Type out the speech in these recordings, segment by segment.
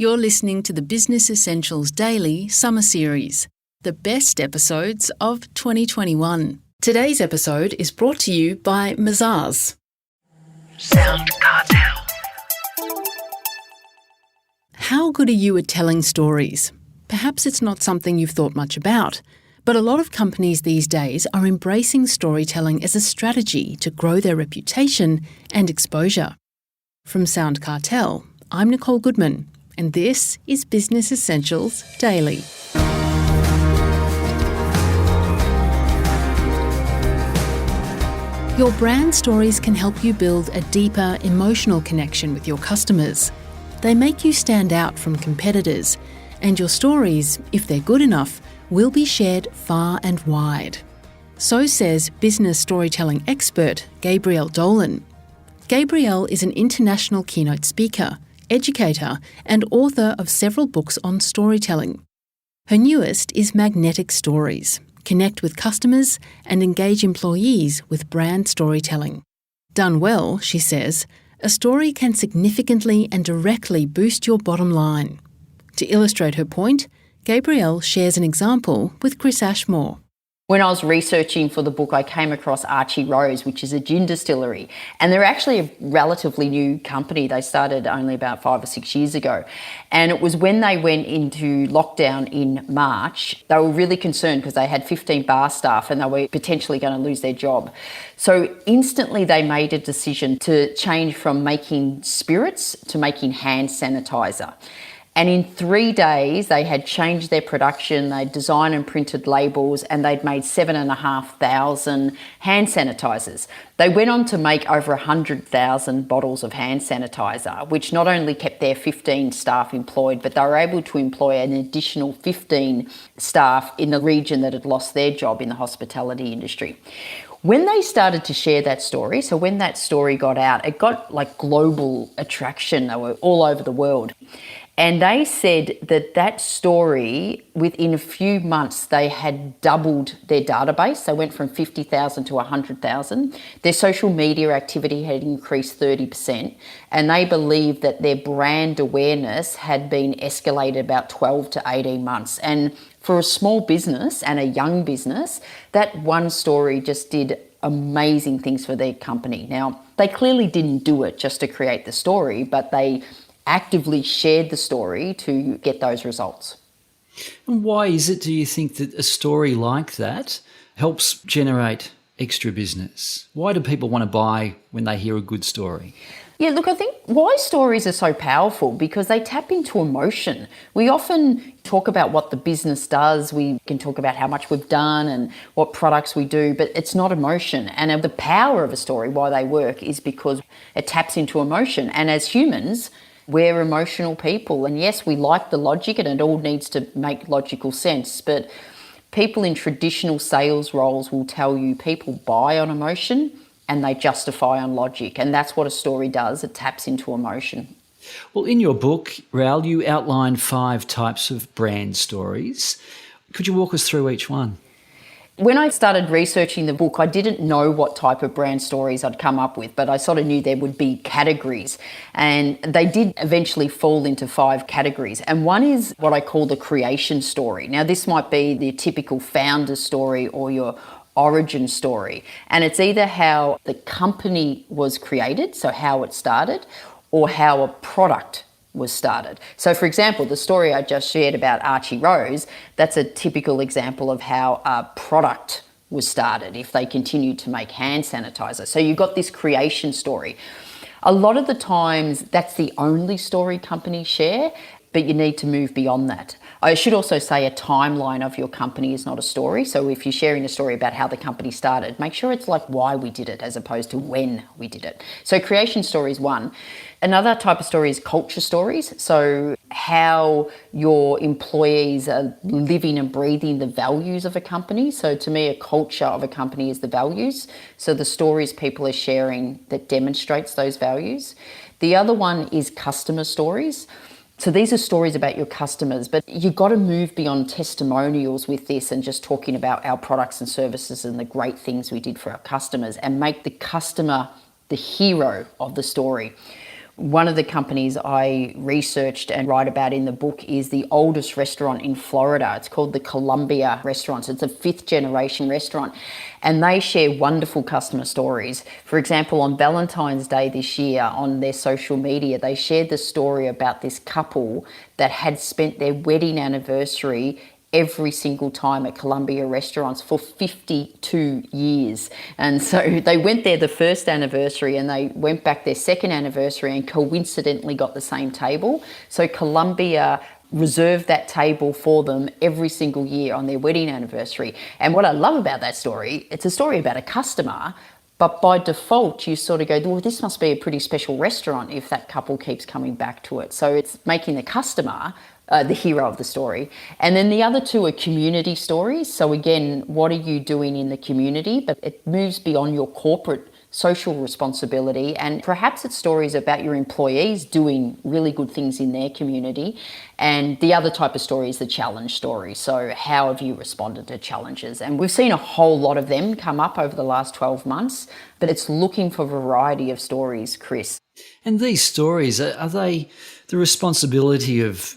You're listening to the Business Essentials Daily Summer Series, the best episodes of 2021. Today's episode is brought to you by Mazars. SoundCartel. How good are you at telling stories? Perhaps it's not something you've thought much about, but a lot of companies these days are embracing storytelling as a strategy to grow their reputation and exposure. From SoundCartel, I'm Nicole Goodman, and this is Business Essentials Daily. Your brand stories can help you build a deeper emotional connection with your customers. They make you stand out from competitors, and your stories, if they're good enough, will be shared far and wide. So says business storytelling expert Gabrielle Dolan. Gabrielle is an international keynote speaker, educator, and author of several books on storytelling. Her newest is Magnetic Stories: Connect with Customers and Engage Employees with Brand Storytelling. Done well, she says, a story can significantly and directly boost your bottom line. To illustrate her point, Gabrielle shares an example with Chris Ashmore. When I was researching for the book, I came across Archie Rose, which is a gin distillery. And they're actually a relatively new company. They started only about 5 or 6 years ago. And it was when they went into lockdown in March, they were really concerned because they had 15 bar staff and they were potentially going to lose their job. So instantly they made a decision to change from making spirits to making hand sanitizer. And in 3 days, they had changed their production, they'd designed and printed labels, and they'd made 7,500 hand sanitizers. They went on to make over 100,000 bottles of hand sanitizer, which not only kept their 15 staff employed, but they were able to employ an additional 15 staff in the region that had lost their job in the hospitality industry. When they started to share that story, so when that story got out, it got like global attraction. They were all over the world. And they said that that story, within a few months, they had doubled their database. They went from 50,000 to 100,000. Their social media activity had increased 30%. And they believed that their brand awareness had been escalated about 12 to 18 months. And for a small business and a young business, that one story just did amazing things for their company. Now, they clearly didn't do it just to create the story, but they actively shared the story to get those results. And why is it, do you think, that a story like that helps generate extra business? Why do people want to buy when they hear a good story? Yeah, look, I think why stories are so powerful because they tap into emotion. We often talk about what the business does. We can talk about how much we've done and what products we do, but it's not emotion. And the power of a story, why they work, is because it taps into emotion. And as humans, we're emotional people. And yes, we like the logic and it all needs to make logical sense. But people in traditional sales roles will tell you people buy on emotion and they justify on logic. And that's what a story does. It taps into emotion. Well, in your book, Raoul, you outline 5 types of brand stories. Could you walk us through each one? When I started researching the book, I didn't know what type of brand stories I'd come up with, but I sort of knew there would be categories. And they did eventually fall into 5 categories. And one is what I call the creation story. Now, this might be the typical founder story or your origin story. And it's either how the company was created, so how it started, or how a product was started. So for example, the story I just shared about Archie Rose, that's a typical example of how a product was started if they continued to make hand sanitizer. So you've got this creation story. A lot of the times that's the only story companies share, but you need to move beyond that. I should also say a timeline of your company is not a story. So if you're sharing a story about how the company started, make sure it's like why we did it as opposed to when we did it. So creation story is one. Another type of story is culture stories. So how your employees are living and breathing the values of a company. So to me, a culture of a company is the values. So the stories people are sharing that demonstrates those values. The other one is customer stories. So these are stories about your customers, but you've got to move beyond testimonials with this and just talking about our products and services and the great things we did for our customers and make the customer the hero of the story. One of the companies I researched and write about in the book is the oldest restaurant in Florida. It's called the Columbia Restaurants. It's a 5th generation restaurant, and they share wonderful customer stories. For example, on Valentine's Day this year on their social media, they shared the story about this couple that had spent their wedding anniversary every single time at Columbia Restaurants for 52 years. And so they went there the first anniversary and they went back their second anniversary and coincidentally got the same table. So Columbia reserved that table for them every single year on their wedding anniversary. And what I love about that story, it's a story about a customer, but by default, you sort of go, well, this must be a pretty special restaurant if that couple keeps coming back to it. So it's making the customer the hero of the story. And then the other two are community stories. So again, what are you doing in the community? But it moves beyond your corporate social responsibility, and perhaps it's stories about your employees doing really good things in their community. And the other type of story is the challenge story. So how have you responded to challenges? And we've seen a whole lot of them come up over the last 12 months, but it's looking for variety of stories, Chris. And these stories, are they the responsibility of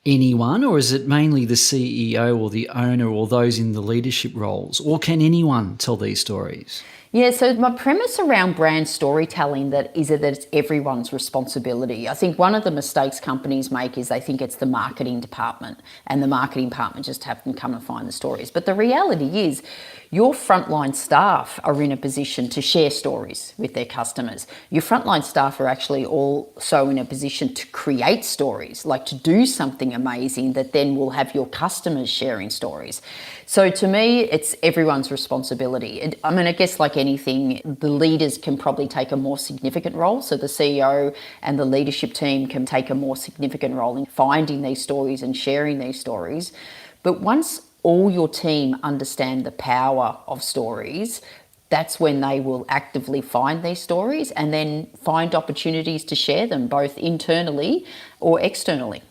anyone, or is it mainly the CEO or the owner or those in the leadership roles? Or can anyone tell these stories? Yeah, so my premise around brand storytelling that it's everyone's responsibility. I think one of the mistakes companies make is they think it's the marketing department and the marketing department just have to come and find the stories. But the reality is your frontline staff are in a position to share stories with their customers. Your frontline staff are actually also in a position to create stories, like to do something amazing that then will have your customers sharing stories. So to me, it's everyone's responsibility. I mean, I guess like anything, the leaders can probably take a more significant role. So the CEO and the leadership team can take a more significant role in finding these stories and sharing these stories. But once all your team understand the power of stories, that's when they will actively find these stories and then find opportunities to share them, both internally or externally.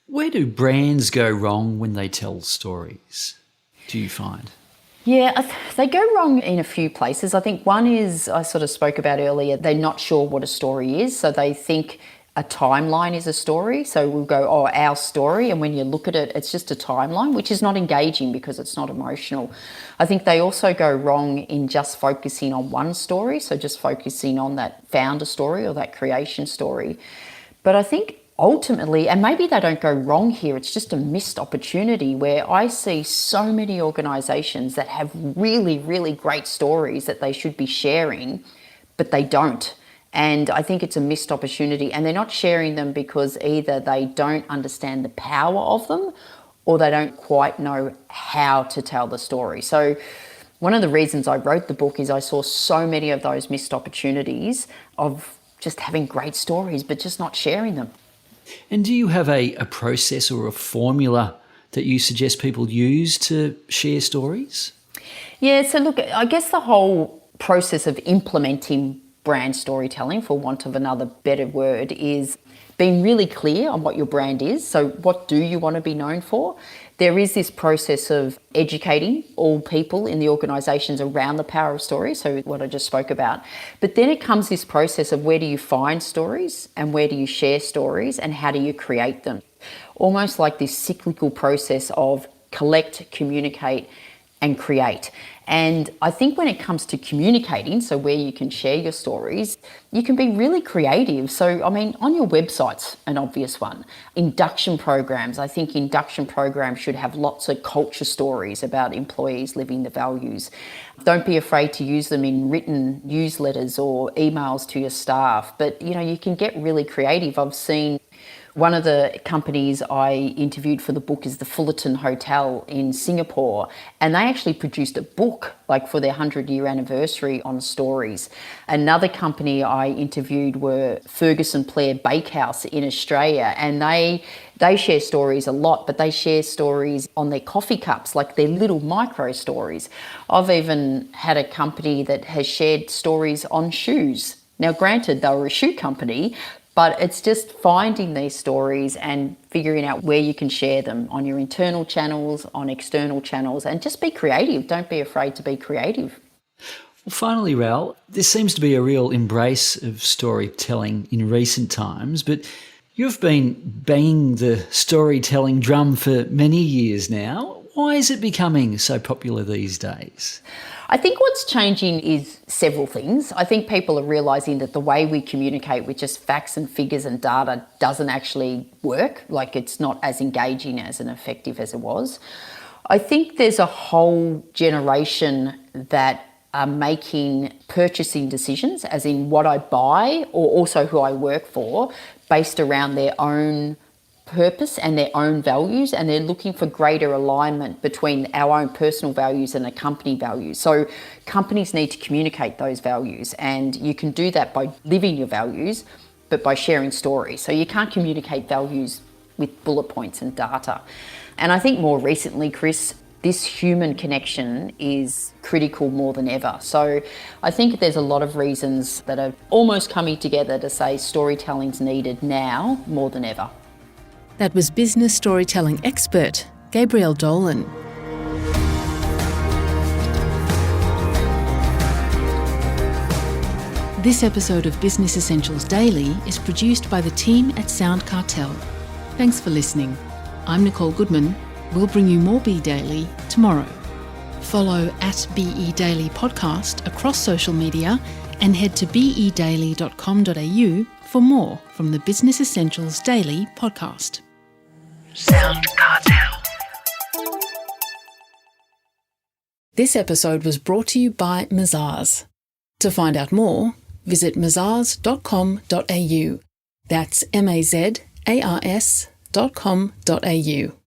Where do brands go wrong when they tell stories, do you find? Yeah, they go wrong in a few places. I think one is, I sort of spoke about earlier, they're not sure what a story is. So they think a timeline is a story. So we'll go, oh, our story. And when you look at it, it's just a timeline, which is not engaging because it's not emotional. I think they also go wrong in just focusing on one story. So just focusing on that founder story or that creation story. But I think ultimately, and maybe they don't go wrong here, it's just a missed opportunity where I see so many organisations that have really, really great stories that they should be sharing, but they don't. And I think it's a missed opportunity, and they're not sharing them because either they don't understand the power of them or they don't quite know how to tell the story. So one of the reasons I wrote the book is I saw so many of those missed opportunities of just having great stories but just not sharing them. And do you have a process or a formula that you suggest people use to share stories? Yeah, so look, I guess the whole process of implementing brand storytelling, for want of another better word, is being really clear on what your brand is. So what do you want to be known for? There is this process of educating all people in the organisations around the power of story, so what I just spoke about. But then it comes this process of where do you find stories and where do you share stories and how do you create them? Almost like this cyclical process of collect, communicate and create. And I think when it comes to communicating, so where you can share your stories, you can be really creative. So, I mean, on your website's an obvious one. Induction programs, I think induction programs should have lots of culture stories about employees living the values. Don't be afraid to use them in written newsletters or emails to your staff. But, you know, you can get really creative. I've seen one of the companies I interviewed for the book is the Fullerton Hotel in Singapore, and they actually produced a book like for their 100-year anniversary on stories. Another company I interviewed were Ferguson Blair Bakehouse in Australia, and they share stories a lot, but they share stories on their coffee cups, like their little micro stories. I've even had a company that has shared stories on shoes. Now, granted, they were a shoe company, but it's just finding these stories and figuring out where you can share them on your internal channels, on external channels, and just be creative. Don't be afraid to be creative. Well, finally, Ral, there seems to be a real embrace of storytelling in recent times, but you've been banging the storytelling drum for many years now. Why is it becoming so popular these days? I think what's changing is several things. I think people are realising that the way we communicate with just facts and figures and data doesn't actually work. Like, it's not as engaging as and effective as it was. I think there's a whole generation that are making purchasing decisions, as in what I buy or also who I work for, based around their own purpose and their own values, and they're looking for greater alignment between our own personal values and the company values. So companies need to communicate those values, and you can do that by living your values, but by sharing stories. So you can't communicate values with bullet points and data. And I think more recently, Chris, this human connection is critical more than ever. So I think there's a lot of reasons that are almost coming together to say storytelling's needed now more than ever. That was business storytelling expert Gabrielle Dolan. This episode of Business Essentials Daily is produced by the team at SoundCartel. Thanks for listening. I'm Nicole Goodman. We'll bring you more Be Daily tomorrow. Follow at BE Daily Podcast across social media and head to bedaily.com.au for more from the Business Essentials Daily podcast. SoundCartel. This episode was brought to you by Mazars. To find out more, visit mazars.com.au. That's mazars.com.au.